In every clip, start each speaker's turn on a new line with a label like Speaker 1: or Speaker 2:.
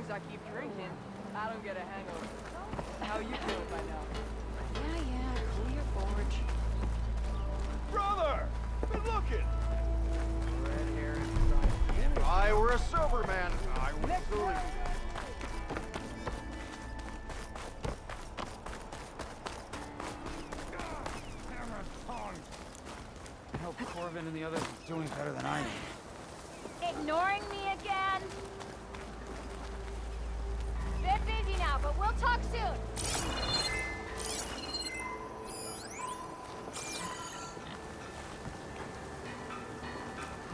Speaker 1: as I keep drinking, I don't get a hangover. How you doing by now?
Speaker 2: Yeah, cool your forge.
Speaker 3: Brother! Good looking!
Speaker 1: Red hair and trying.
Speaker 3: If I were a sober man, I would truly...
Speaker 4: I hope Corvin and the others are doing better than I am.
Speaker 2: Ignoring me again? Bit busy now, but we'll talk soon.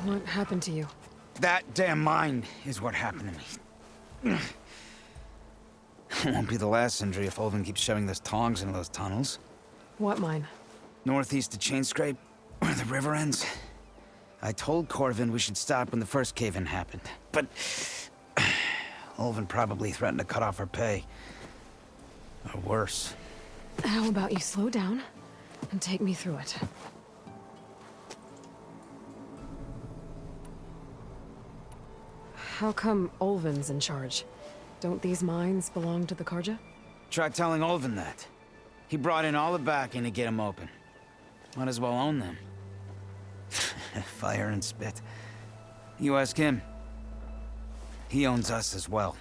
Speaker 5: What happened to you?
Speaker 4: That damn mine is what happened to me. It won't be the last injury if Ulvin keeps shoving those tongs into those tunnels.
Speaker 5: What mine?
Speaker 4: Northeast of Chainscrape, where the river ends. I told Corvin we should stop when the first cave-in happened, but Ulvin probably threatened to cut off our pay. Or worse.
Speaker 5: How about you slow down and take me through it? How come Ulvin's in charge? Don't these mines belong to the Karja?
Speaker 4: Try telling Ulvin that. He brought in all the backing to get them open. Might as well own them. Fire and spit. You ask him. He owns us as well.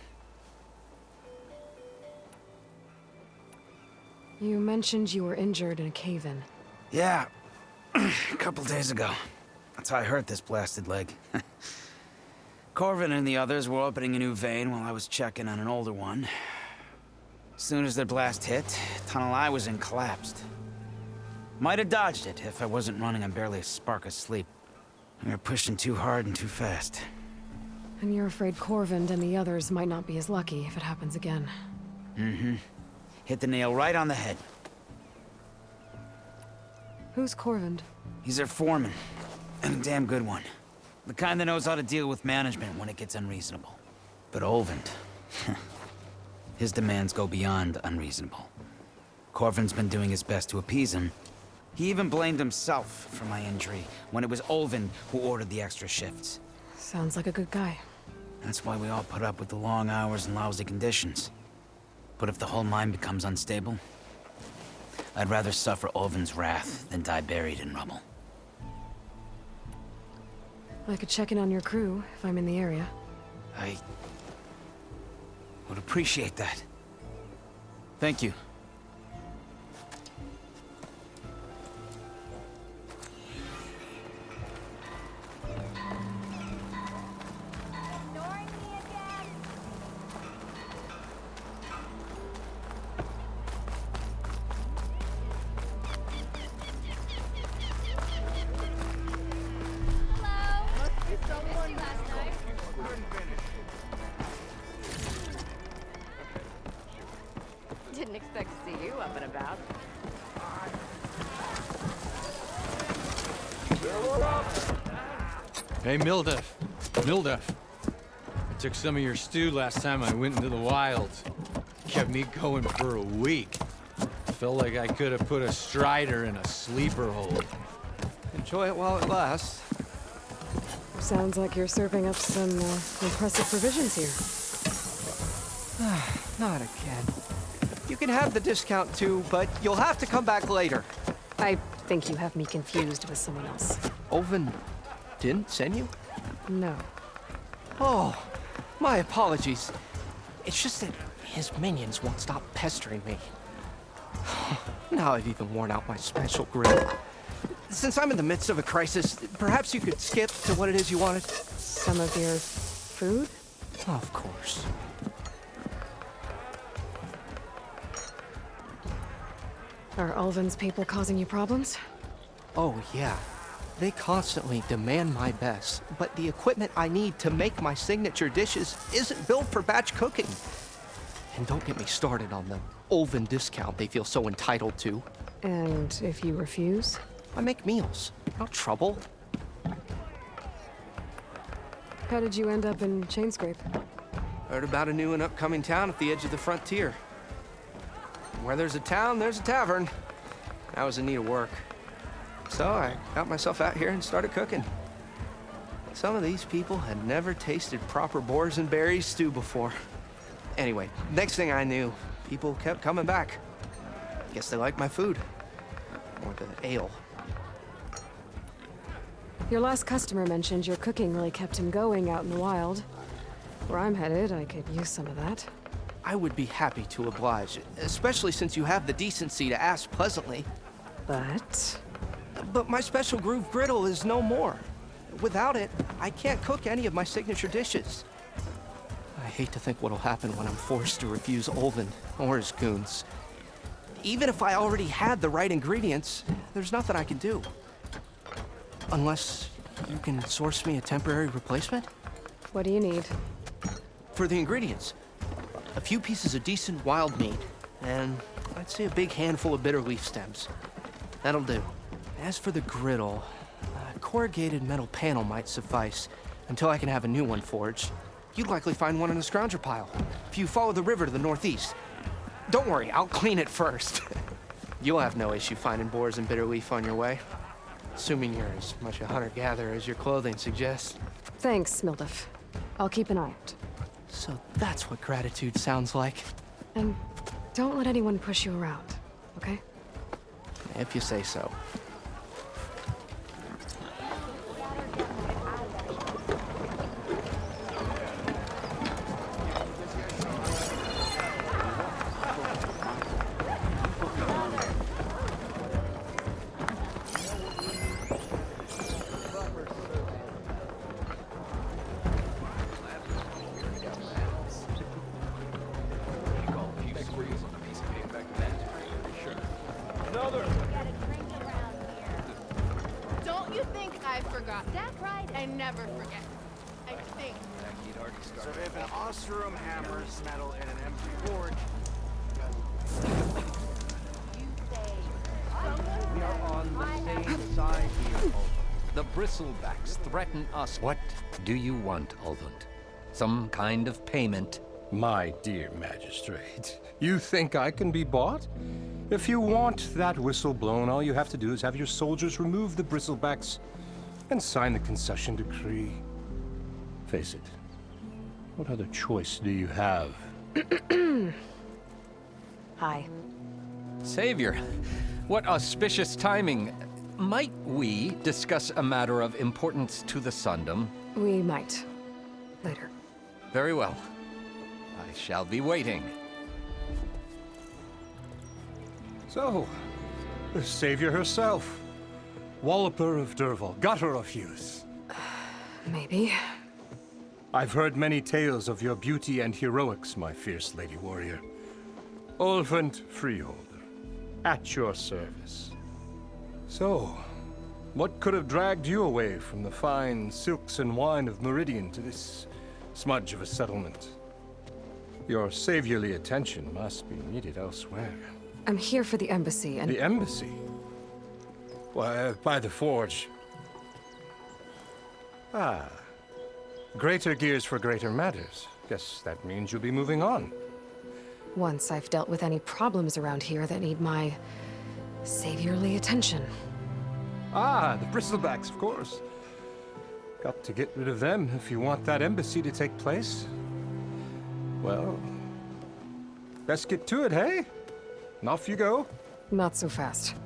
Speaker 5: You mentioned you were injured in a cave-in.
Speaker 4: Yeah, a couple days ago. That's how I hurt this blasted leg. Corvin and the others were opening a new vein while I was checking on an older one. As soon as their blast hit, the tunnel I was in collapsed. Might have dodged it if I wasn't running on barely a spark of sleep. We were pushing too hard and too fast.
Speaker 5: And you're afraid Corvind and the others might not be as lucky if it happens again.
Speaker 4: Mm-hmm. Hit the nail right on the head.
Speaker 5: Who's Corvind?
Speaker 4: He's their foreman, and a damn good one. The kind that knows how to deal with management when it gets unreasonable. But Ulvund, his demands go beyond unreasonable. Corvin's been doing his best to appease him. He even blamed himself for my injury when it was Ulvund who ordered the extra shifts.
Speaker 5: Sounds like a good guy.
Speaker 4: That's why we all put up with the long hours and lousy conditions. But if the whole mine becomes unstable, I'd rather suffer Ulvund's wrath than die buried in rubble.
Speaker 5: I could check in on your crew if I'm in the area.
Speaker 4: I would appreciate that. Thank you.
Speaker 2: Ignoring me again? Hello? Missed you last night. Didn't expect to see you up and about.
Speaker 6: Hey, Mildef. Mildef. I took some of your stew last time I went into the wilds. Kept me going for a week. Felt like I could have put a strider in a sleeper hold.
Speaker 7: Enjoy it while it lasts.
Speaker 5: Sounds like you're serving up some impressive provisions here.
Speaker 7: Not again. You can have the discount too, but you'll have to come back later.
Speaker 5: I think you have me confused with someone else.
Speaker 7: Ulvin didn't send you?
Speaker 5: No.
Speaker 7: Oh, my apologies. It's just that his minions won't stop pestering me. Now I've even worn out my special grill. Since I'm in the midst of a crisis, perhaps you could skip to what it is you wanted?
Speaker 5: Some of your food?
Speaker 7: Of course.
Speaker 5: Are Ulvin's people causing you problems?
Speaker 7: Oh, yeah. They constantly demand my best, but the equipment I need to make my signature dishes isn't built for batch cooking. And don't get me started on the Ulvin discount they feel so entitled to.
Speaker 5: And if you refuse?
Speaker 7: I make meals, not trouble.
Speaker 5: How did you end up in Chainscrape?
Speaker 7: Heard about a new and upcoming town at the edge of the frontier. Where there's a town, there's a tavern. I was in need of work. So I got myself out here and started cooking. Some of these people had never tasted proper boars and berries stew before. Anyway, next thing I knew, people kept coming back. Guess they liked my food. Or the ale.
Speaker 5: Your last customer mentioned your cooking really kept him going out in the wild. Where I'm headed, I could use some of that.
Speaker 7: I would be happy to oblige, especially since you have the decency to ask pleasantly.
Speaker 5: But...
Speaker 7: But my special groove griddle is no more. Without it, I can't cook any of my signature dishes. I hate to think what'll happen when I'm forced to refuse Olvin or his goons. Even if I already had the right ingredients, there's nothing I can do. Unless you can source me a temporary replacement?
Speaker 5: what do you need?
Speaker 7: For the ingredients, a few pieces of decent wild meat, and I'd say a big handful of bitter leaf stems. That'll do. As for the griddle, a corrugated metal panel might suffice until I can have a new one forged. You'd likely find one in a scrounger pile if you follow the river to the northeast. Don't worry, I'll clean it first. You'll have no issue finding boars and bitter leaf on your way. Assuming you're as much a hunter-gatherer as your clothing suggests.
Speaker 5: Thanks, Mildef. I'll keep an eye out.
Speaker 7: So that's what gratitude sounds like.
Speaker 5: And don't let anyone push you around, okay?
Speaker 7: If you say so.
Speaker 2: Don't you think I forgot? That right? I never forget. I think.
Speaker 3: So if an Ostrom hammers metal in an empty forge,
Speaker 8: We are on the same side here, Olvund. The bristlebacks threaten us.
Speaker 9: What do you want, Olvund? Some kind of payment?
Speaker 10: My dear magistrate, you think I can be bought? If you want that whistle blown, all you have to do is have your soldiers remove the bristlebacks and sign the concession decree. Face it, what other choice do you have?
Speaker 5: Hi.
Speaker 9: Savior, what auspicious timing. Might we discuss a matter of importance to the Sundom?
Speaker 5: We might. Later.
Speaker 9: Very well. I shall be waiting.
Speaker 10: So, the savior herself. Walloper of Derval, gutter of youth.
Speaker 5: Maybe.
Speaker 10: I've heard many tales of your beauty and heroics, my fierce lady warrior. Olvund Freeholder, at your service. So, what could have dragged you away from the fine silks and wine of Meridian to this smudge of a settlement? Your saviorly attention must be needed elsewhere.
Speaker 5: I'm here for the embassy and...
Speaker 10: The embassy? Why, by the forge. Ah. Greater gears for greater matters. Guess that means you'll be moving on.
Speaker 5: Once I've dealt with any problems around here that need my saviorly attention.
Speaker 10: Ah, the bristlebacks, of course. Got to get rid of them if you want that embassy to take place. Well, let's get to it, hey? And off you go.
Speaker 5: Not so fast.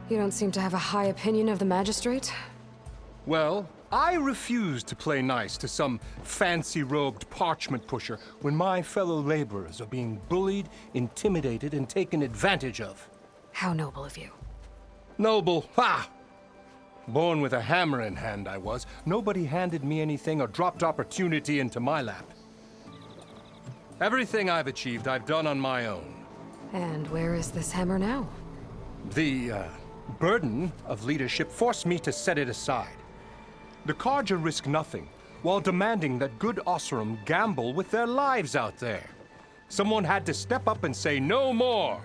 Speaker 5: You don't seem to have a high opinion of the magistrate?
Speaker 10: Well, I refuse to play nice to some fancy-robed parchment pusher when my fellow laborers are being bullied, intimidated, and taken advantage of.
Speaker 5: How noble of you.
Speaker 10: Noble, ha! Born with a hammer in hand, I was. Nobody handed me anything or dropped opportunity into my lap. Everything I've achieved, I've done on my own.
Speaker 5: And where is this hammer now?
Speaker 10: The, burden of leadership forced me to set it aside. The Carja risk nothing, while demanding that good Osram gamble with their lives out there. Someone had to step up and say no more.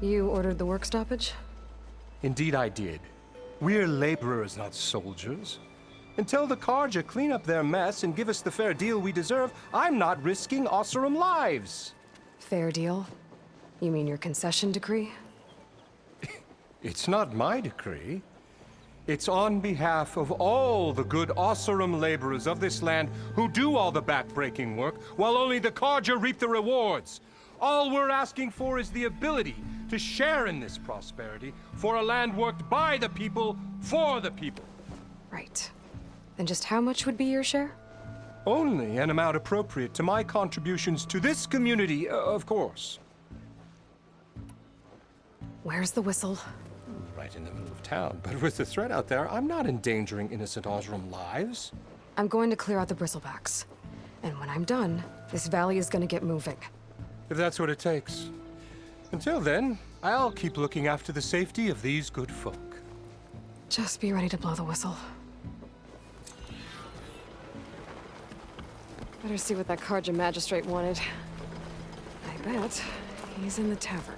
Speaker 5: You ordered the work stoppage?
Speaker 10: Indeed I did. We're laborers, not soldiers. Until the Carja clean up their mess and give us the fair deal we deserve, I'm not risking Osram lives.
Speaker 5: Fair deal? You mean your concession decree?
Speaker 10: It's not my decree. It's on behalf of all the good Osseram laborers of this land who do all the back-breaking work, while only the Carja reap the rewards. All we're asking for is the ability to share in this prosperity for a land worked by the people, for the people.
Speaker 5: Right. And just how much would be your share?
Speaker 10: Only an amount appropriate to my contributions to this community, of course.
Speaker 5: Where's the whistle?
Speaker 10: Right in the middle of town, but with the threat out there, I'm not endangering innocent Osram lives.
Speaker 5: I'm going to clear out the bristlebacks. And when I'm done, this valley is going to get moving.
Speaker 10: If that's what it takes. Until then, I'll keep looking after the safety of these good folk.
Speaker 5: Just be ready to blow the whistle. Better see what that Carja magistrate wanted. I bet he's in the tavern.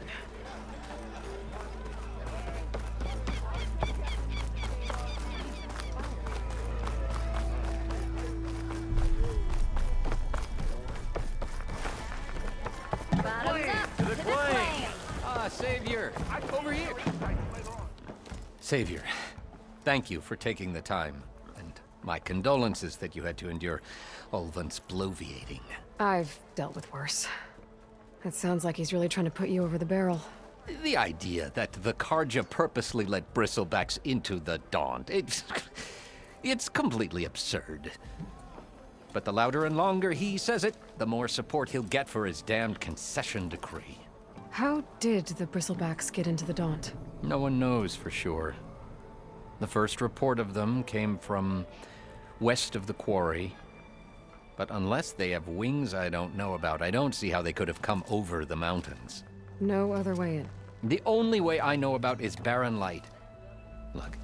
Speaker 9: Savior! Over here! Savior, thank you for taking the time, and my condolences that you had to endure Ulvund's bloviating.
Speaker 5: I've dealt with worse. It sounds like he's really trying to put you over the barrel.
Speaker 9: The idea that the Carja purposely let bristlebacks into the Daunt, it's completely absurd. But the louder and longer he says it, the more support he'll get for his damned concession decree.
Speaker 5: How did the bristlebacks get into the Daunt?
Speaker 9: No one knows for sure. The first report of them came from west of the quarry. But unless they have wings I don't know about, I don't see how they could have come over the mountains.
Speaker 5: No other way in.
Speaker 9: The only way I know about is Barren Light. Look,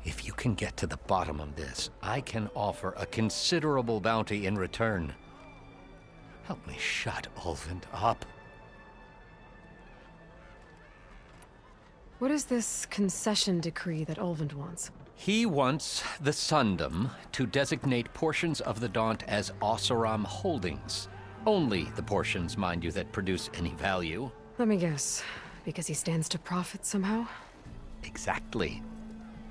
Speaker 9: if you can get to the bottom of this, I can offer a considerable bounty in return. Help me shut Ulvund up.
Speaker 5: What is this concession decree that Ulvund wants?
Speaker 9: He wants the Sundom to designate portions of the Daunt as Osseram holdings. Only the portions, mind you, that produce any value.
Speaker 5: Let me guess. Because he stands to profit somehow?
Speaker 9: Exactly.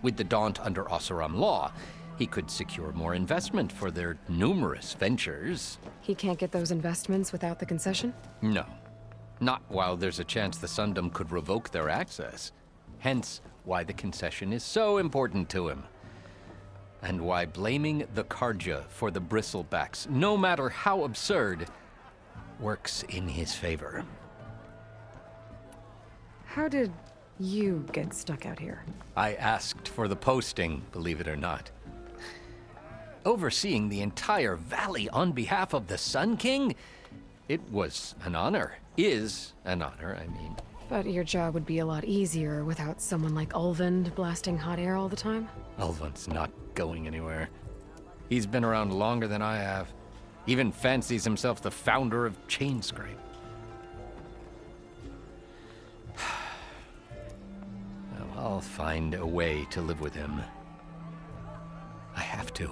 Speaker 9: With the Daunt under Osseram law, he could secure more investment for their numerous ventures.
Speaker 5: He can't get those investments without the concession?
Speaker 9: No. Not while there's a chance the Sundom could revoke their access. Hence, why the concession is so important to him. And why blaming the Carja for the bristlebacks, no matter how absurd, works in his favor.
Speaker 5: How did you get stuck out here?
Speaker 9: I asked for the posting, believe it or not. Overseeing the entire valley on behalf of the Sun King? It was an honor. Is an honor, I mean.
Speaker 5: But your job would be a lot easier without someone like Ulvund blasting hot air all the time?
Speaker 9: Ulvund's not going anywhere. He's been around longer than I have. Even fancies himself the founder of Chainscrape. I'll find a way to live with him. I have to.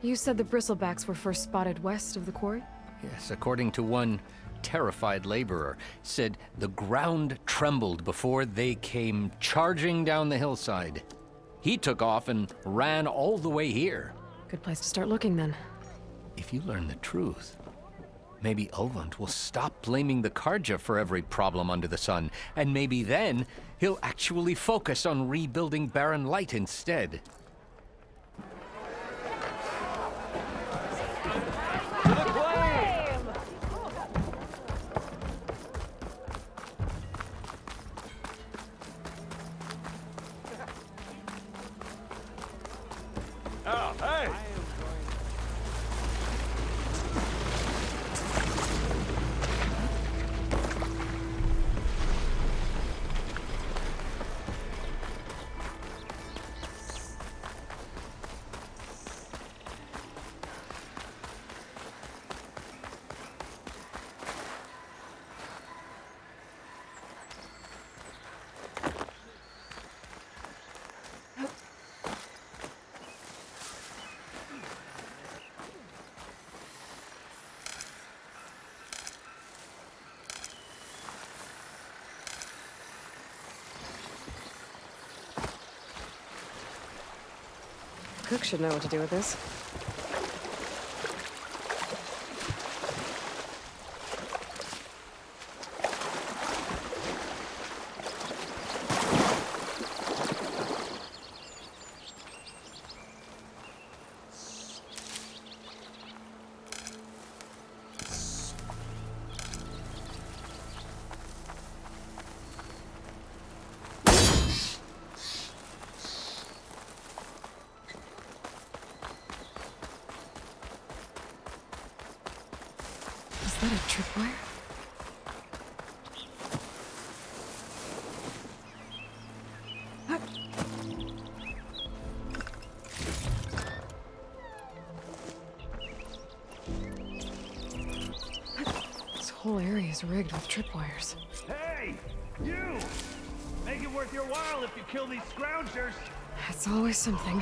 Speaker 5: You said the bristlebacks were first spotted west of the quarry?
Speaker 9: Yes, according to one terrified laborer, said the ground trembled before they came charging down the hillside. He took off and ran all the way here.
Speaker 5: Good place to start looking, then.
Speaker 9: If you learn the truth, maybe Ulvund will stop blaming the Carja for every problem under the sun, and maybe then he'll actually focus on rebuilding Barren Light instead.
Speaker 10: Oh, hey!
Speaker 5: Cook should know what to do with this. Is that a tripwire? This whole area is rigged with tripwires.
Speaker 11: Hey! You! Make it worth your while if you kill these scroungers!
Speaker 5: It's always something.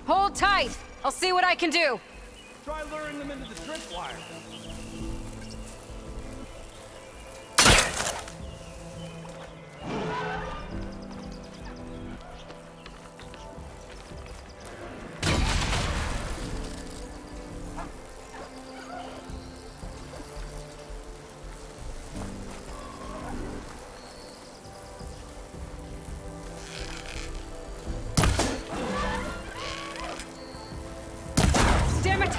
Speaker 5: Hold tight! I'll see what I can do!
Speaker 11: Try luring them into the tripwire.
Speaker 5: Damn it!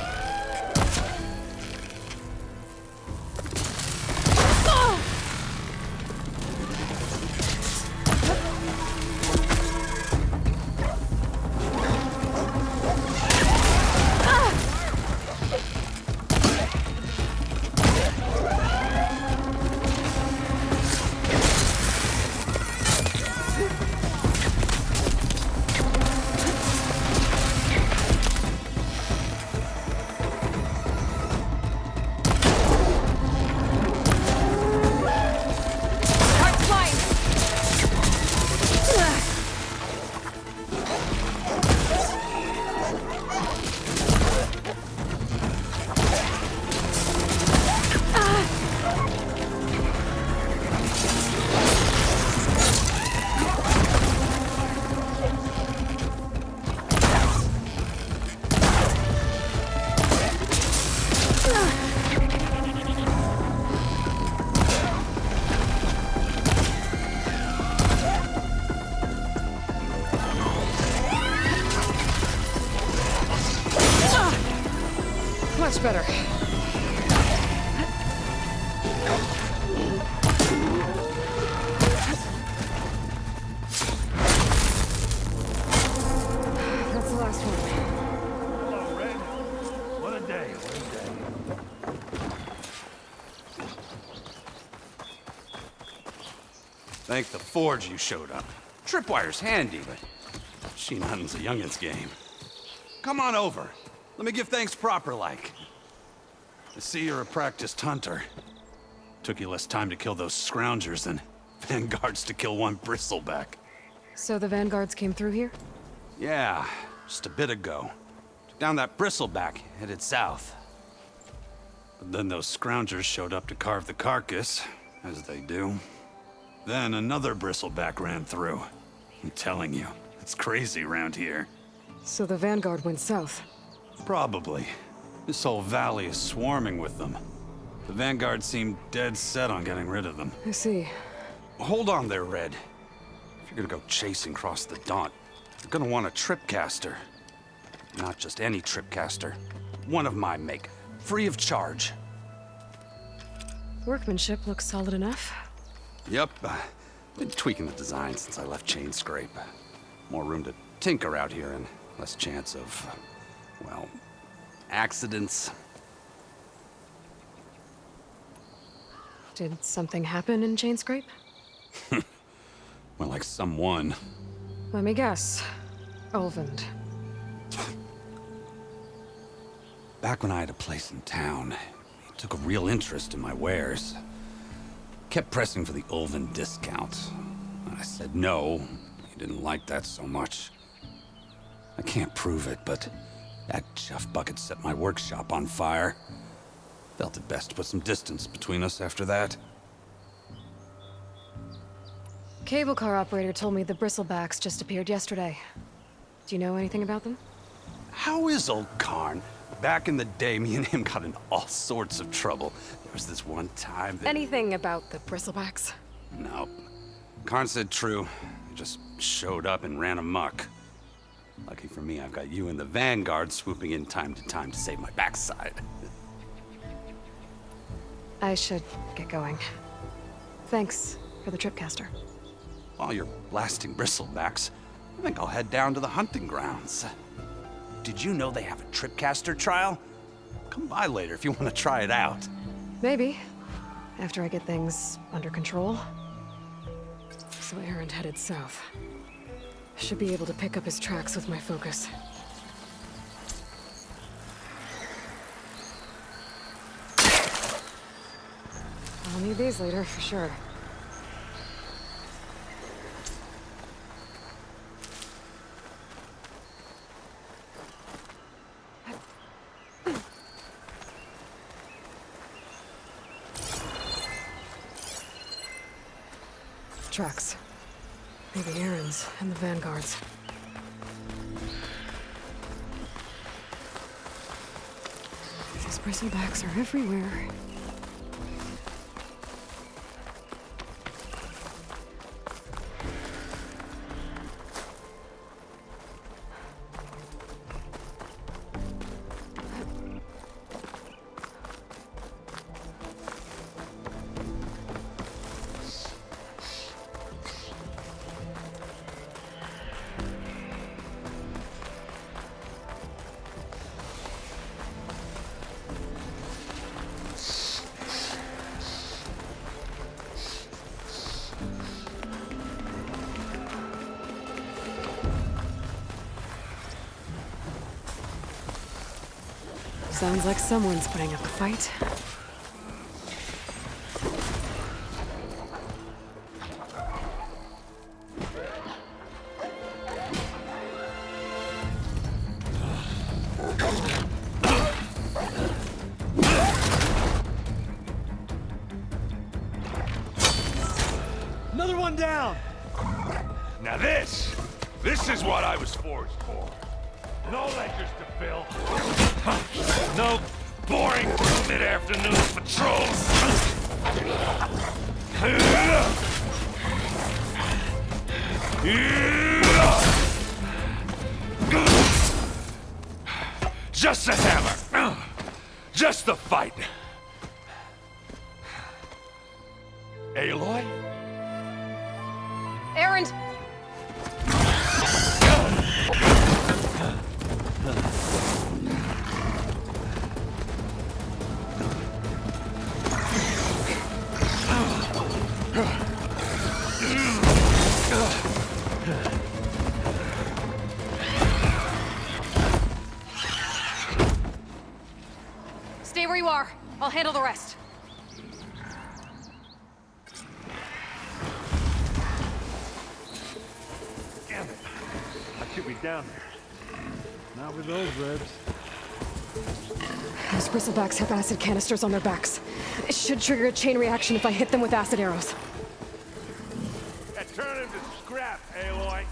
Speaker 5: Much better. That's the last one.
Speaker 11: Hello, Red. What a day, what a day.
Speaker 3: Thank the Forge you showed up. Tripwire's handy, but she nothing's a youngin's game. Come on over. Let me give thanks proper like. I see you're a practiced hunter. Took you less time to kill those scroungers than vanguards to kill one bristleback.
Speaker 5: So the vanguards came through here?
Speaker 3: Yeah, just a bit ago. Took down that bristleback, headed south. But then those scroungers showed up to carve the carcass, as they do. Then another bristleback ran through. I'm telling you, it's crazy around here.
Speaker 5: So the vanguard went south?
Speaker 3: Probably. This whole valley is swarming with them. The Vanguard seemed dead set on getting rid of them.
Speaker 5: I see.
Speaker 3: Hold on there, Red. If you're gonna go chasing across the Daunt, you're gonna want a tripcaster. Not just any tripcaster. One of my make. Free of charge.
Speaker 5: Workmanship looks solid enough.
Speaker 3: Yep. Been tweaking the design since I left Chainscrape. More room to tinker out here and less chance of, well, accidents.
Speaker 5: Did something happen in Chainscrape?
Speaker 3: Well, like someone.
Speaker 5: Let me guess. Ulvund.
Speaker 3: Back when I had a place in town, he took a real interest in my wares. Kept pressing for the Ulvund discount. I said no. He didn't like that so much. I can't prove it, but that chuff bucket set my workshop on fire. Felt it best to put some distance between us after that.
Speaker 5: Cable car operator told me the bristlebacks just appeared yesterday. Do you know anything about them?
Speaker 3: How is old Karn? Back in the day, me and him got into all sorts of trouble. There was this one time that...
Speaker 5: Anything about the bristlebacks?
Speaker 3: No. Karn said true. He just showed up and ran amok. Lucky for me, I've got you and the Vanguard swooping in time to save my backside.
Speaker 5: I should get going. Thanks for the tripcaster.
Speaker 3: While you're blasting bristlebacks, I think I'll head down to the hunting grounds. Did you know they have a tripcaster trial? Come by later if you want to try it out.
Speaker 5: Maybe. After I get things under control. So Erend headed south. Should be able to pick up his tracks with my focus. I'll need these later, for sure. Tracks. Maybe Erend's and the Vanguard's. These bristlebacks are everywhere. Sounds like someone's putting up a fight.
Speaker 11: Another one down!
Speaker 12: Now this is what I was forged for. No ledgers to fill. No boring mid-afternoon patrols. Just a hammer. Just the fight. Aloy?
Speaker 5: Erend!
Speaker 2: Stay where you are. I'll handle the rest.
Speaker 11: Damn it. I should be down there. Not with those ribs.
Speaker 5: Those bristlebacks have acid canisters on their backs. It should trigger a chain reaction if I hit them with acid arrows.
Speaker 11: Turn him to scrap, Aloy.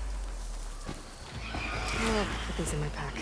Speaker 5: I'll put these in my pack.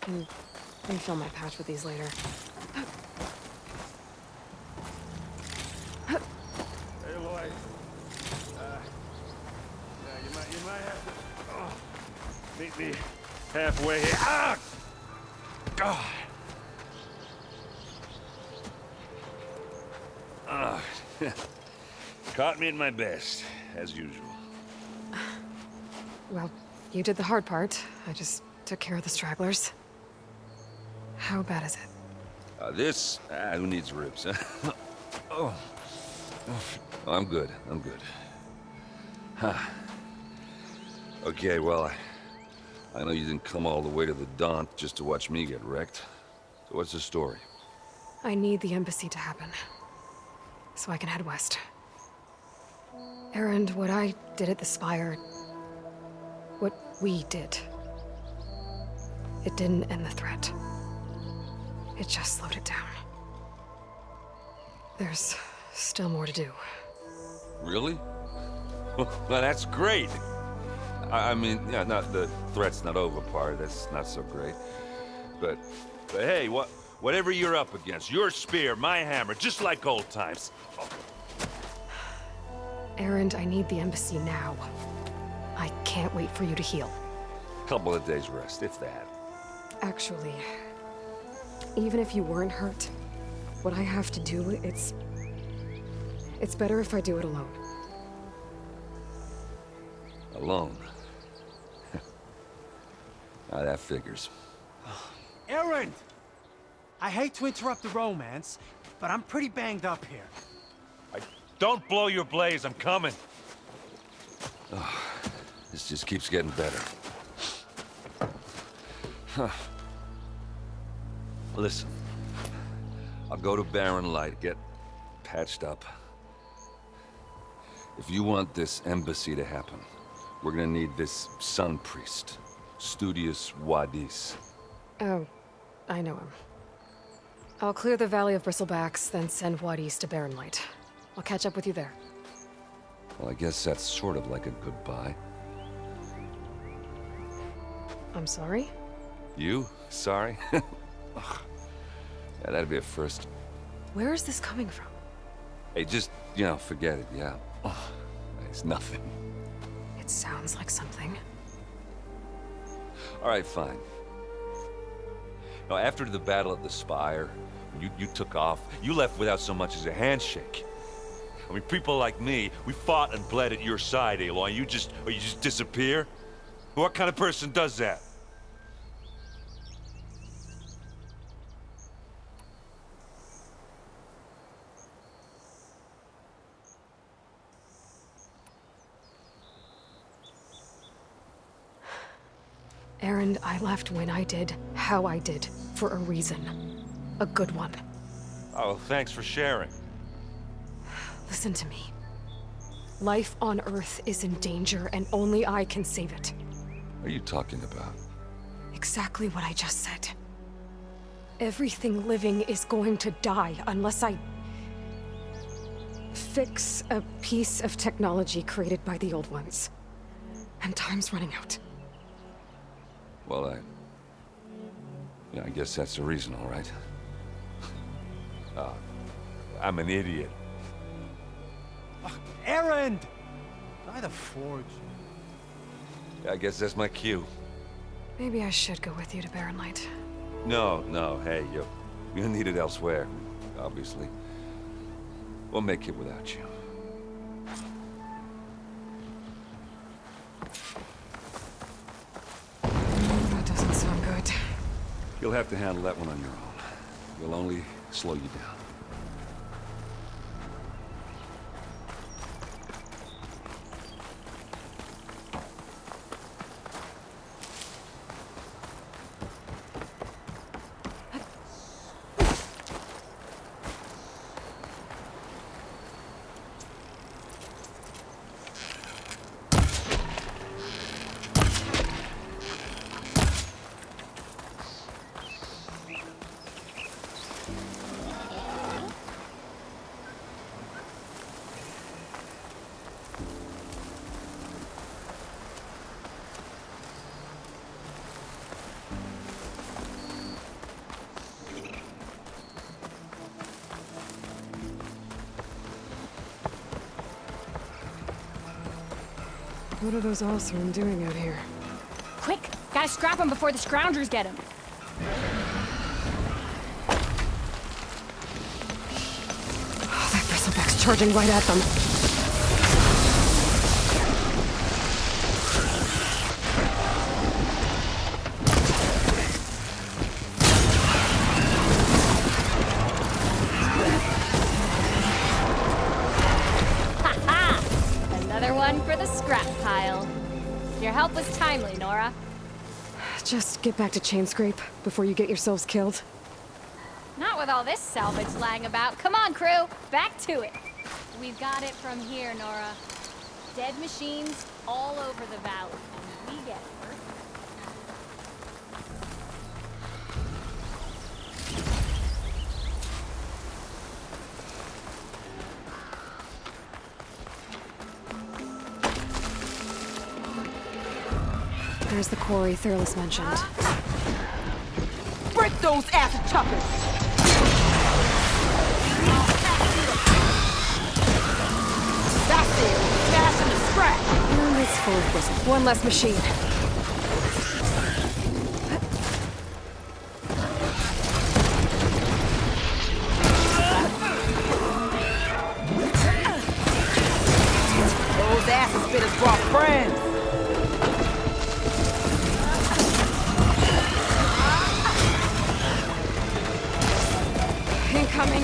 Speaker 5: can refill my patch with these later.
Speaker 12: Hey, Lloyd. You might have to meet me halfway here. Ah! God. Caught me at my best, as usual.
Speaker 5: Well, you did the hard part. I just took care of the stragglers. How bad is it?
Speaker 12: Who needs ribs, huh? Oh, I'm good. I'm good. Huh. Okay, well, I know you didn't come all the way to the Daunt just to watch me get wrecked. So what's the story?
Speaker 5: I need the embassy to happen, so I can head west. Erend, what I did at the Spire, what we did, it didn't end the threat. It just slowed it down. There's still more to do.
Speaker 12: Really? Well, that's great. I mean, yeah, the threat's not over part. That's not so great. But hey, whatever you're up against, your spear, my hammer, just like old times.
Speaker 5: Erend, I need the embassy now. I can't wait for you to heal.
Speaker 12: Couple of days rest, if that.
Speaker 5: Actually, even if you weren't hurt, what I have to do, it's better if I do it alone.
Speaker 12: Alone? That figures.
Speaker 13: Erend! I hate to interrupt the romance, but I'm pretty banged up here.
Speaker 12: Don't blow your blaze, I'm coming. This just keeps getting better. Listen, I'll go to Barren Light, get patched up. If you want this embassy to happen, we're gonna need this Sun Priest, Studius Wadis.
Speaker 5: Oh, I know him. I'll clear the Valley of Bristlebacks, then send Wadis to Barren Light. I'll catch up with you there.
Speaker 12: Well, I guess that's sort of like a goodbye.
Speaker 5: I'm sorry?
Speaker 12: You? Sorry? Ugh. Yeah, that'd be a first.
Speaker 5: Where is this coming from?
Speaker 12: Hey, just, forget it, yeah. Ugh. It's nothing.
Speaker 5: It sounds like something.
Speaker 12: All right, fine. Now, after the battle at the Spire, you took off. You left without so much as a handshake. I mean, people like me, we fought and bled at your side, Aloy. You just disappear? What kind of person does that?
Speaker 5: Erend, I left when I did, how I did, for a reason. A good one.
Speaker 12: Oh, thanks for sharing.
Speaker 5: Listen to me. Life on Earth is in danger, and only I can save it.
Speaker 12: What are you talking about?
Speaker 5: Exactly what I just said. Everything living is going to die unless I fix a piece of technology created by the Old Ones. And time's running out.
Speaker 12: Well, I guess that's the reason, all right. I'm an idiot.
Speaker 13: Erend! By the Forge.
Speaker 12: I guess that's my cue.
Speaker 5: Maybe I should go with you to Barren Light.
Speaker 12: No, hey, you're needed elsewhere, obviously. We'll make it without you.
Speaker 5: That doesn't sound good.
Speaker 12: You'll have to handle that one on your own. It'll only slow you down.
Speaker 5: What are those Oseram doing out here?
Speaker 14: Quick! Gotta scrap him before the Scroungers get him.
Speaker 5: Oh, that bristleback's charging right at them.
Speaker 14: Another one for the scrap pile. Your help was timely, Nora.
Speaker 5: Just get back to Chainscrape before you get yourselves killed.
Speaker 14: Not with all this salvage lying about. Come on, crew. Back to it. We've got it from here, Nora. Dead machines all over the valley. And we get it.
Speaker 5: There's the quarry Thurles mentioned.
Speaker 1: Break those acid choppers! That's it! Smash in the scrap!
Speaker 5: And it's full of bristles. One less machine.
Speaker 1: Those acid spitters brought friends!
Speaker 5: Incoming.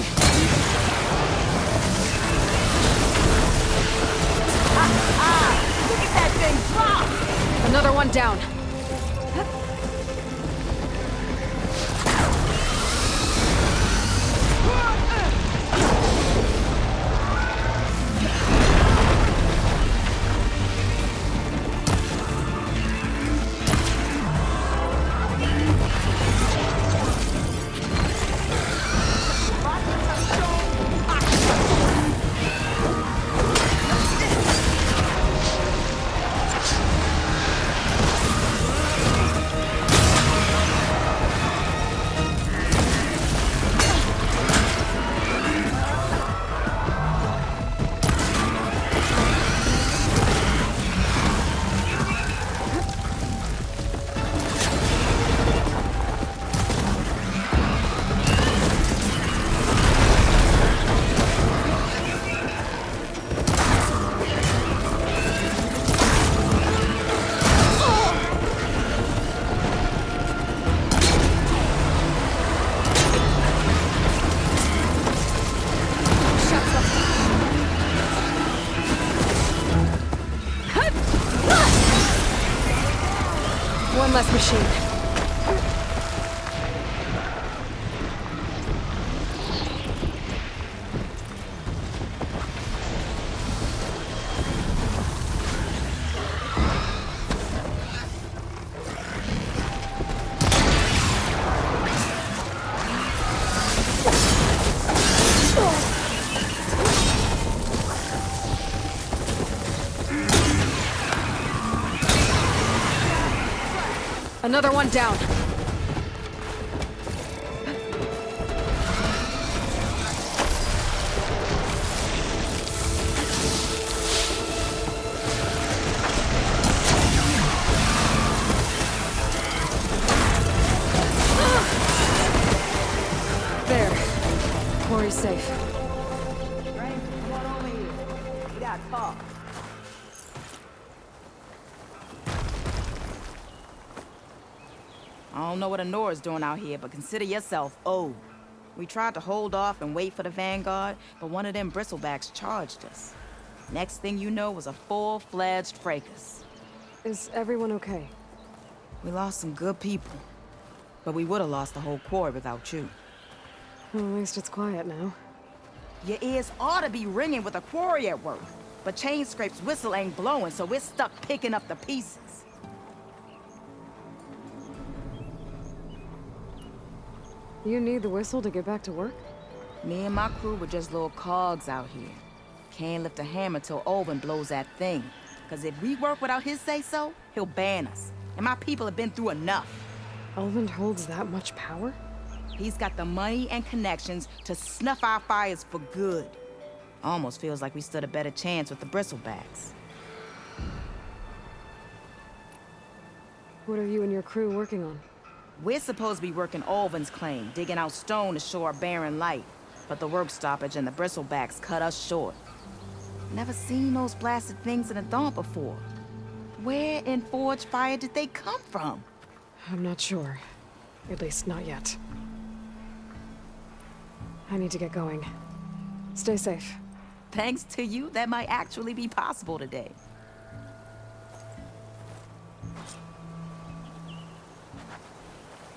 Speaker 1: Look at that thing drop!
Speaker 5: Another one down. One less machine. Another one down. There. Quarry's safe.
Speaker 1: Rain, come on over here. We gotta talk. I don't know what Honora's doing out here, but consider yourself owed. We tried to hold off and wait for the Vanguard, but one of them bristlebacks charged us. Next thing you know was a full-fledged fracas.
Speaker 5: Is everyone okay?
Speaker 1: We lost some good people, but we would have lost the whole quarry without you.
Speaker 5: Well, at least it's quiet now.
Speaker 1: Your ears ought to be ringing with a quarry at work, but Chainscrape's whistle ain't blowing, so we're stuck picking up the pieces.
Speaker 5: You need the whistle to get back to work?
Speaker 1: Me and my crew were just little cogs out here. Can't lift a hammer till Olvin blows that thing. Cause if we work without his say-so, he'll ban us. And my people have been through enough.
Speaker 5: Olvin holds that much power?
Speaker 1: He's got the money and connections to snuff our fires for good. Almost feels like we stood a better chance with the bristlebacks.
Speaker 5: What are you and your crew working on?
Speaker 1: We're supposed to be working Alvin's claim, digging out stone to show our barren light. But the work stoppage and the bristlebacks cut us short. Never seen those blasted things in the dawn before. Where in Forge Fire did they come from?
Speaker 5: I'm not sure. At least not yet. I need to get going. Stay safe.
Speaker 1: Thanks to you, that might actually be possible today.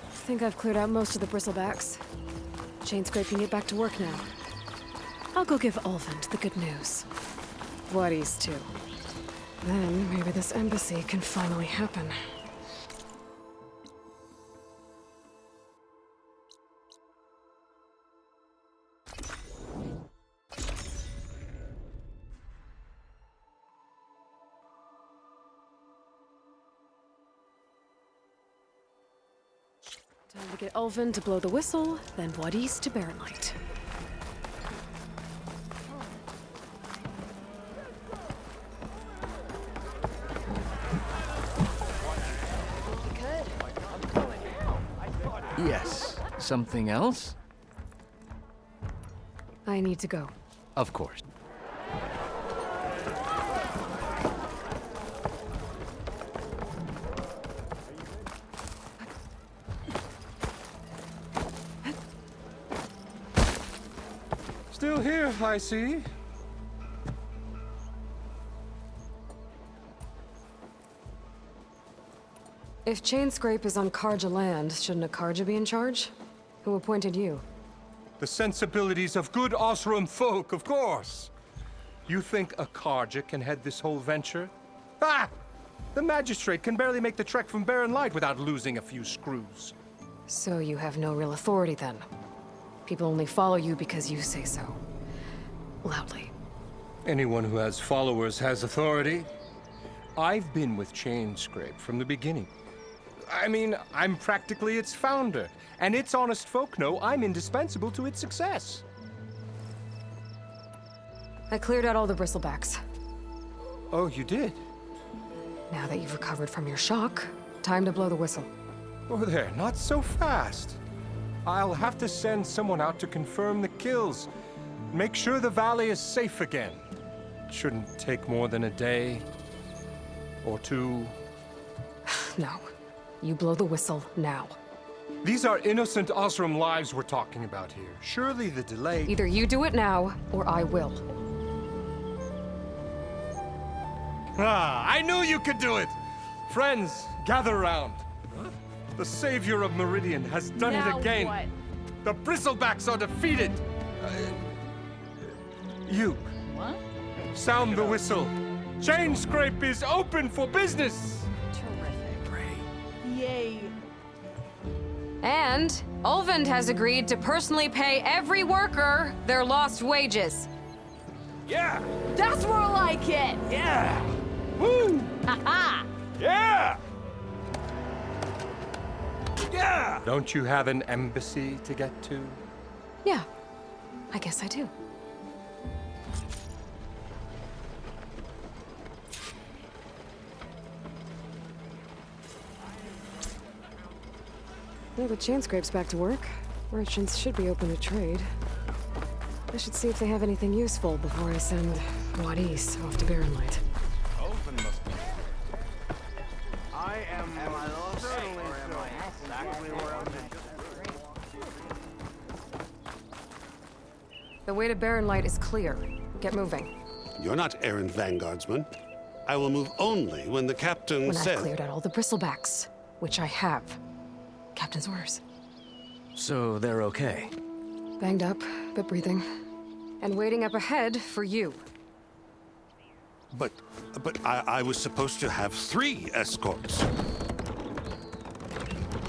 Speaker 5: I think I've cleared out most of the bristlebacks. Chainscrape can get back to work now. I'll go give Ulvund the good news. Wadis, too. Then maybe this embassy can finally happen. Time to get Ulvund to blow the whistle, then Wadis to Barren Light.
Speaker 9: Yes. Something else?
Speaker 5: I need to go.
Speaker 9: Of course.
Speaker 10: Still here, I see.
Speaker 5: If Chainscrape is on Karja land, shouldn't a Karja be in charge? Who appointed you?
Speaker 10: The sensibilities of good Osram folk, of course. You think a Karja can head this whole venture? Ah! The magistrate can barely make the trek from Barren Light without losing a few screws.
Speaker 5: So you have no real authority then? People only follow you because you say so. Loudly.
Speaker 10: Anyone who has followers has authority. I've been with Chainscrape from the beginning. I mean, I'm practically its founder, and its honest folk know I'm indispensable to its success.
Speaker 5: I cleared out all the bristlebacks.
Speaker 10: Oh, you did?
Speaker 5: Now that you've recovered from your shock, time to blow the whistle.
Speaker 10: Oh there, not so fast. I'll have to send someone out to confirm the kills. Make sure the valley is safe again. It shouldn't take more than a day. Or two.
Speaker 5: No. You blow the whistle now.
Speaker 10: These are innocent Osram lives we're talking about here. Surely the delay...
Speaker 5: Either you do it now, or I will.
Speaker 10: Ah, I knew you could do it! Friends, gather round. The savior of Meridian has done
Speaker 2: Now
Speaker 10: it again.
Speaker 2: what?
Speaker 10: The Bristlebacks are defeated. You.
Speaker 1: What?
Speaker 10: Sound the whistle. Chainscrape is open for business.
Speaker 2: Yay.
Speaker 5: And Ulvund has agreed to personally pay every worker their lost wages.
Speaker 11: Yeah!
Speaker 2: That's more like it!
Speaker 11: Yeah!
Speaker 10: Woo!
Speaker 2: Ha-ha!
Speaker 11: Yeah! Yeah!
Speaker 10: Don't you have an embassy to get to?
Speaker 5: Yeah, I guess I do. Well, the Chainscrape's back to work. Merchants should be open to trade. I should see if they have anything useful before I send Wadis off to Barren Light.
Speaker 11: Open must be. I am certainly exactly where I'm meant.
Speaker 5: The way to Barren Light is clear. Get moving.
Speaker 15: You're not errant vanguardsman. I will move only when the captain
Speaker 5: When
Speaker 15: says...
Speaker 5: I've cleared out all the bristlebacks, which I have. Captain's orders.
Speaker 7: So they're okay?
Speaker 5: Banged up, but breathing. And waiting up ahead for you.
Speaker 15: But I was supposed to have 3 escorts.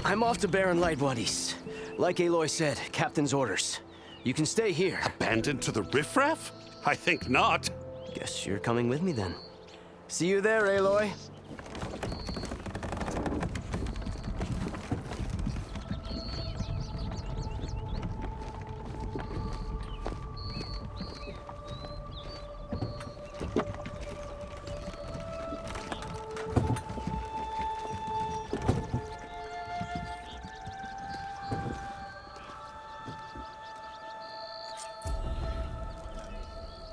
Speaker 7: I'm off to Barren Light, Wadis. Like Aloy said, Captain's orders. You can stay here.
Speaker 15: Abandoned to the riffraff? I think not.
Speaker 7: Guess you're coming with me then. See you there, Aloy.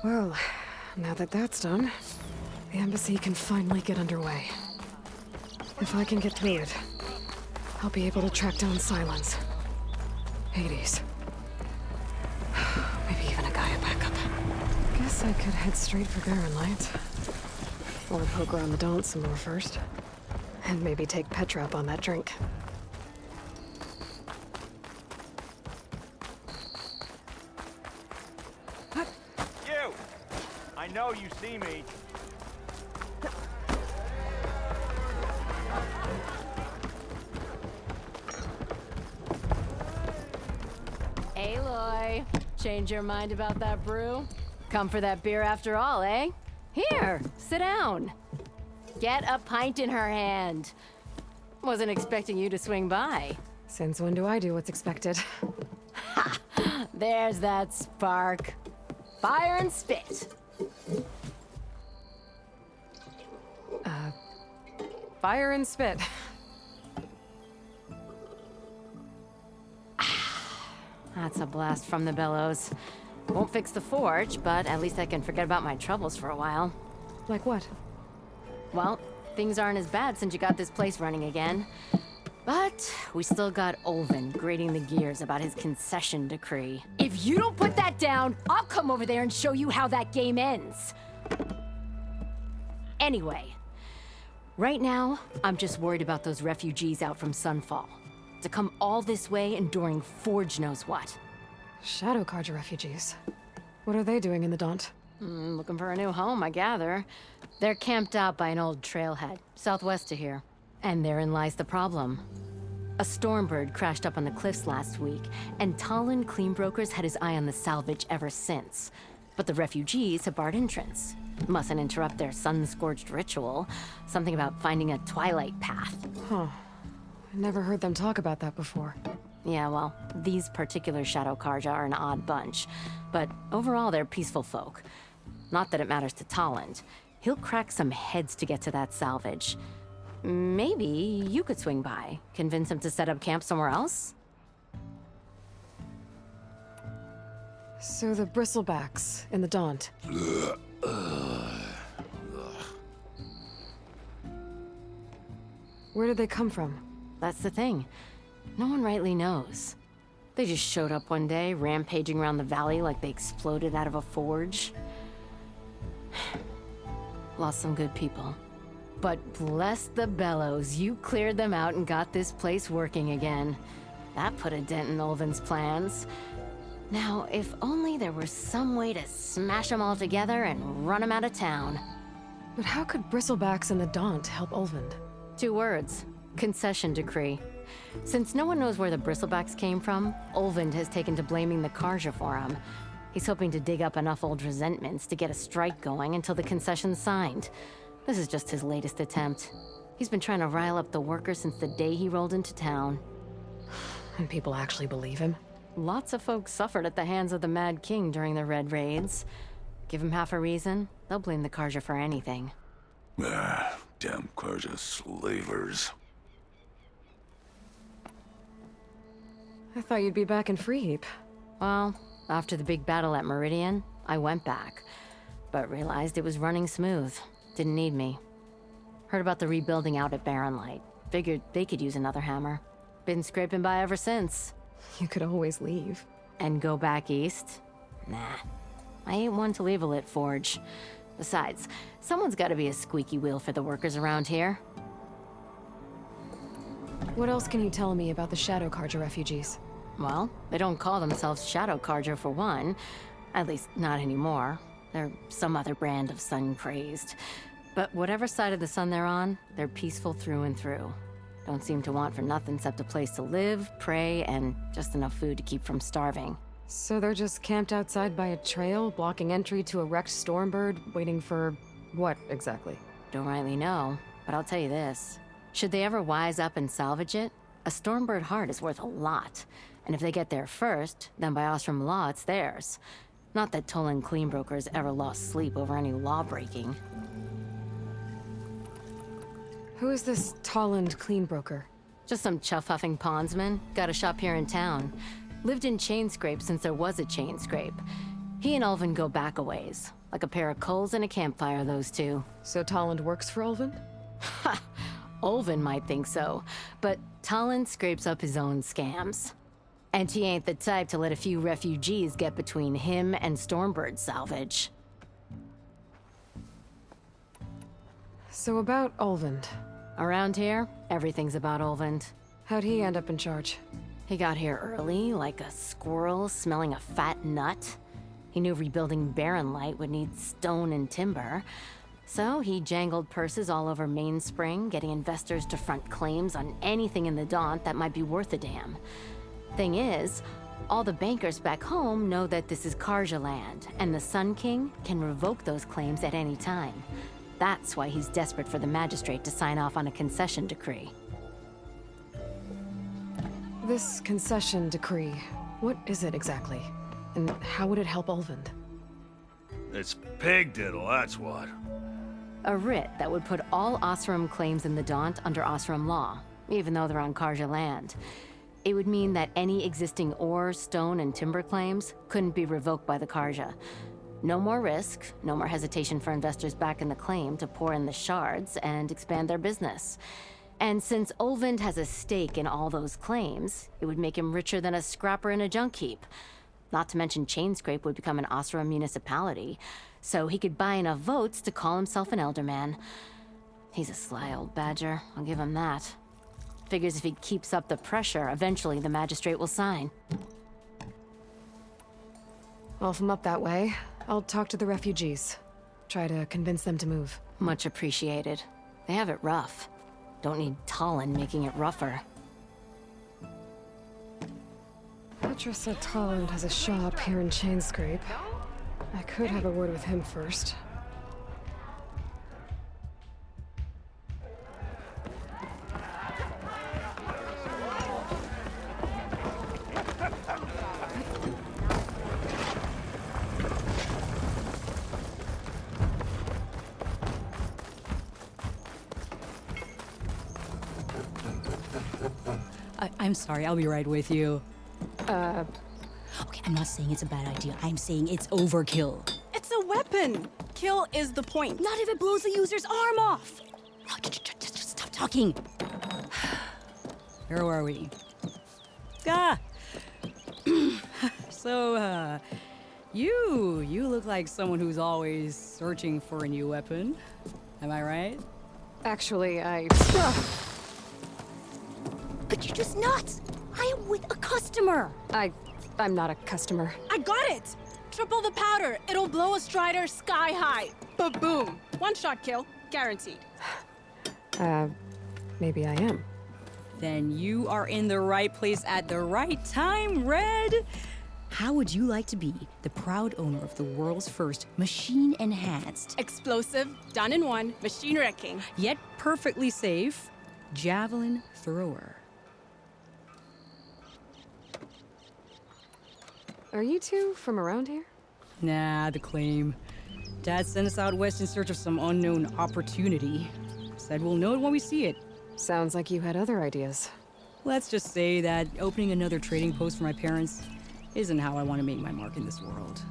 Speaker 5: Well, now that that's done, the embassy can finally get underway. If I can get through it, I'll be able to track down Silence, Hades, maybe even a Gaia backup. Guess I could head straight for Barren Light. Or poke around the Daunt some more first. And maybe take Petra up on that drink.
Speaker 11: You! I know you see me.
Speaker 14: Aloy, change your mind about that brew? Come for that beer after all, eh? Here, sit down. Get a pint in her hand. Wasn't expecting you to swing by.
Speaker 5: Since when do I do what's expected?
Speaker 14: Ha! There's that spark. Fire and spit.
Speaker 5: Fire and spit.
Speaker 14: That's a blast from the bellows. Won't fix the forge, but at least I can forget about my troubles for a while.
Speaker 5: Like what?
Speaker 14: Well, things aren't as bad since you got this place running again. But we still got Olvin grating the gears about his concession decree. If you don't put that down, I'll come over there and show you how that game ends. Anyway, right now, I'm just worried about those refugees out from Sunfall. To come all this way enduring Forge knows what.
Speaker 5: Shadow Carja refugees. What are they doing in the Daunt?
Speaker 14: Looking for a new home, I gather. They're camped out by an old trailhead, southwest of here. And therein lies the problem. A Stormbird crashed up on the cliffs last week, and Talon Cleanbrokers had his eye on the salvage ever since. But the refugees have barred entrance. Mustn't interrupt their sun-scorched ritual. Something about finding a twilight path.
Speaker 5: Huh. I never heard them talk about that before.
Speaker 14: Yeah, well, these particular Shadow Carja are an odd bunch. But overall, they're peaceful folk. Not that it matters to Talon. He'll crack some heads to get to that salvage. Maybe you could swing by, convince him to set up camp somewhere else?
Speaker 5: So the Bristlebacks in the Daunt. Where did they come from?
Speaker 14: That's the thing. No one rightly knows. They just showed up one day, rampaging around the valley like they exploded out of a forge. Lost some good people. But bless the bellows, you cleared them out and got this place working again. That put a dent in Olvin's plans. Now, if only there were some way to smash them all together and run them out of town.
Speaker 5: But how could Bristlebacks and the Daunt help Olvin?
Speaker 14: 2 words. Concession decree. Since no one knows where the Bristlebacks came from, Olvind has taken to blaming the Carja for them. He's hoping to dig up enough old resentments to get a strike going until the concession's signed. This is just his latest attempt. He's been trying to rile up the workers since the day he rolled into town.
Speaker 5: And people actually believe him?
Speaker 14: Lots of folks suffered at the hands of the Mad King during the Red Raids. Give him half a reason, they'll blame the Carja for anything.
Speaker 16: Damn Carja slavers.
Speaker 5: I thought you'd be back in Freeheap.
Speaker 14: Well, after the big battle at Meridian, I went back. But realized it was running smooth. Didn't need me. Heard about the rebuilding out at Barren Light. Figured they could use another hammer. Been scraping by ever since.
Speaker 5: You could always leave.
Speaker 14: And go back east? Nah. I ain't one to leave a lit forge. Besides, someone's gotta be a squeaky wheel for the workers around here.
Speaker 5: What else can you tell me about the Shadow Carja refugees?
Speaker 14: Well, they don't call themselves Shadow Carja for one. At least, not anymore. They're some other brand of sun-crazed. But whatever side of the sun they're on, they're peaceful through and through. Don't seem to want for nothing except a place to live, pray, and just enough food to keep from starving.
Speaker 5: So they're just camped outside by a trail, blocking entry to a wrecked Stormbird, waiting for what, exactly?
Speaker 14: Don't rightly know, but I'll tell you this. Should they ever wise up and salvage it, a Stormbird heart is worth a lot. And if they get there first, then by Ostrom law, it's theirs. Not that Tolan Cleanbrokers ever lost sleep over any law-breaking.
Speaker 5: Who is this Tolland Cleanbroker?
Speaker 14: Just some chuff-huffing pondsman. Got a shop here in town. Lived in Chainscrape since there was a Chainscrape. He and Ulvund go back a ways. Like a pair of coals in a campfire, those two.
Speaker 5: So Tolland works for Ulvund?
Speaker 14: Ha! Ulvund might think so, but Tolland scrapes up his own scams. And he ain't the type to let a few refugees get between him and Stormbird salvage.
Speaker 5: So about Ulvund.
Speaker 14: Around here, everything's about Ulvund.
Speaker 5: How'd he end up in charge?
Speaker 14: He got here early, like a squirrel smelling a fat nut. He knew rebuilding Barren Light would need stone and timber. So he jangled purses all over Mainspring, getting investors to front claims on anything in the Daunt that might be worth a damn. Thing is, all the bankers back home know that this is Carja land, and the Sun King can revoke those claims at any time. That's why he's desperate for the magistrate to sign off on a concession decree.
Speaker 5: This concession decree, what is it exactly? And how would it help Ulvund?
Speaker 11: It's pig diddle, that's what.
Speaker 14: A writ that would put all Osram claims in the Daunt under Osram law, even though they're on Carja land. It would mean that any existing ore, stone, and timber claims couldn't be revoked by the Carja. No more risk, no more hesitation for investors back in the claim to pour in the shards and expand their business. And since Ulvund has a stake in all those claims, it would make him richer than a scrapper in a junk heap. Not to mention Chainscrape would become an Osram municipality, so he could buy enough votes to call himself an Elderman. He's a sly old badger, I'll give him that. Figures if he keeps up the pressure, eventually the magistrate will sign.
Speaker 5: Well, if I'm up that way, I'll talk to the refugees. Try to convince them to move.
Speaker 14: Much appreciated. They have it rough. Don't need Tolland making it rougher.
Speaker 5: Petra said Tolland has a shop here in Chainscrape. I could have a word with him first.
Speaker 17: I'm sorry, I'll be right with you.
Speaker 18: Okay, I'm not saying it's a bad idea. I'm saying it's overkill.
Speaker 17: It's a weapon! Kill is the point. Not if it blows the user's arm off!
Speaker 18: No, just stop talking.
Speaker 17: Where were we? So, you look like someone who's always searching for a new weapon. Am I right?
Speaker 5: Actually,
Speaker 18: But you're just nuts! I am with a customer!
Speaker 5: I'm not a customer.
Speaker 2: I got it! Triple the powder. It'll blow a Strider sky high. Ba-boom. One shot kill. Guaranteed.
Speaker 5: Maybe I am.
Speaker 17: Then you are in the right place at the right time, Red! How would you like to be the proud owner of the world's first machine-enhanced,
Speaker 2: explosive, done in one, machine wrecking,
Speaker 17: yet perfectly safe, javelin thrower?
Speaker 5: Are you two from around here?
Speaker 17: Nah, the claim. Dad sent us out west in search of some unknown opportunity. Said we'll know it when we see it.
Speaker 5: Sounds like you had other ideas.
Speaker 17: Let's just say that opening another trading post for my parents isn't how I want to make my mark in this world.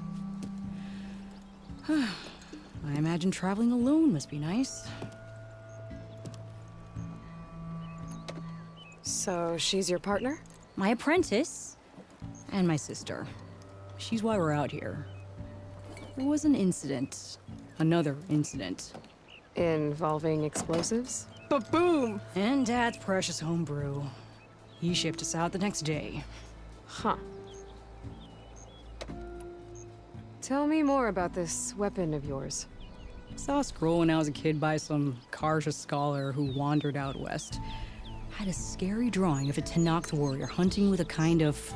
Speaker 17: I imagine traveling alone must be nice.
Speaker 5: So she's your partner?
Speaker 17: My apprentice and my sister. She's why we're out here. There was an incident. Another incident.
Speaker 5: Involving explosives?
Speaker 17: Ba-boom! And Dad's precious homebrew. He shipped us out the next day.
Speaker 5: Huh. Tell me more about this weapon of yours.
Speaker 17: Saw a scroll when I was a kid by some Carja scholar who wandered out west. Had a scary drawing of a Tenakth warrior hunting with a kind of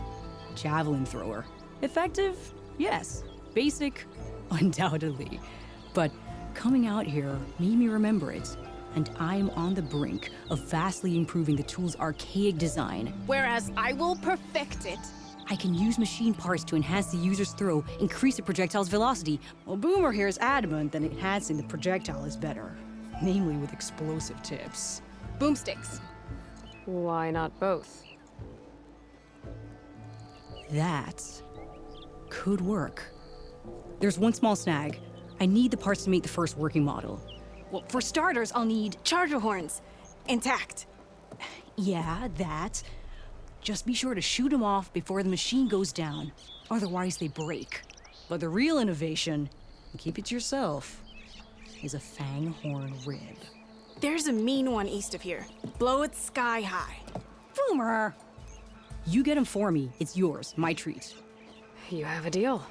Speaker 17: javelin thrower. Effective? Yes. Basic? Undoubtedly. But coming out here made me remember it, and I'm on the brink of vastly improving the tool's archaic design.
Speaker 2: Whereas I will perfect it.
Speaker 17: I can use machine parts to enhance the user's throw, increase the projectile's velocity. Well, Boomer here is adamant that enhancing the projectile is better, namely with explosive tips.
Speaker 2: Boomsticks.
Speaker 5: Why not both?
Speaker 17: That could work. There's one small snag. I need the parts to make the first working model.
Speaker 18: Well, for starters, I'll need charger horns. Intact.
Speaker 17: Yeah, that. Just be sure to shoot them off before the machine goes down. Otherwise, they break. But the real innovation, and keep it to yourself, is a fang horn rib.
Speaker 18: There's a mean one east of here. Blow it sky high.
Speaker 17: Boomer! You get him for me. It's yours. My treat.
Speaker 5: You have a deal.